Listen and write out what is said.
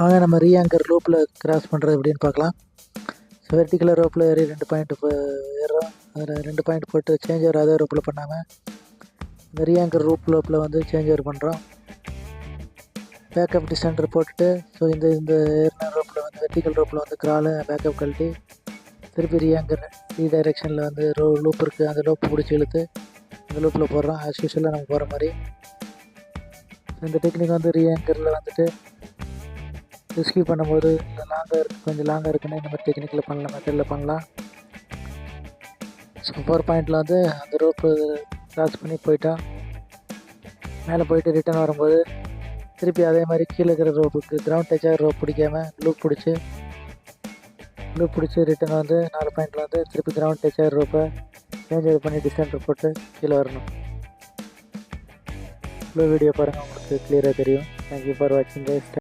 வாங்க நம்ம ரீஆங்கர் லூப்பில் கிராஸ் பண்ணுறது எப்படின்னு பார்க்கலாம். ஸோ வெர்டிகுலர் ரோப்பில் ஏறி 2 பாயிண்ட் ஏறுறோம். அதில் 2 பாயிண்ட் போட்டு சேஞ்ச் ஓவர் அதே ரோப்பில் பண்ணாமல் இந்த ரீஆங்கர் லூப்பில் வந்து சேஞ்ச் ஓவர் பண்ணுறோம். பேக்கப் டிஸ்டன்டர் போட்டுட்டு ஸோ இந்த ஏறின ரோப்பில் வந்து வெர்டிக்கல் ரோப்பில் வந்து கிராலு பேக்கப் கழட்டி திருப்பி ரீஆங்கர் டைரெக்ஷனில் வந்து லூப் இருக்குது, அந்த லூப் பிடிச்சி இழுத்து அந்த லூப்பில் போடுறோம். ஆஸ் யூஷுவலாக நம்ம போகிற மாதிரி. இந்த டெக்னிக் வந்து ரீஆங்கரில் வந்துட்டு ரெஸ்கியூ பண்ணும்போது கொஞ்சம் லாங்காக இருக்குன்னு இந்த மாதிரி டெக்னிக்கில் பண்ணலாம், மெத்தடில் பண்ணலாம். ஸோ 4 பாயிண்டில் வந்து அந்த ரோப்பு கிராஸ் பண்ணி போயிட்டோம். மேலே போயிட்டு ரிட்டன் வரும்போது திருப்பி அதே மாதிரி கீழே இருக்கிற ரோப்புக்கு கிரவுண்ட் டச்சாக ரோப் பிடிக்காமல் லூப் பிடிச்சி ரிட்டன் வந்து 4 பாயிண்டில் வந்து திருப்பி கிரவுண்ட் டச்சாக ரோப்பை சேஞ்ச் ஓவர் பண்ணி டிஸ்டன்டர் போட்டு கீழே வரணும். இவ்வளோ வீடியோ பாருங்கள், உங்களுக்கு கிளியராக தெரியும். தேங்க்யூ ஃபார் வாட்சிங் கைஸ்.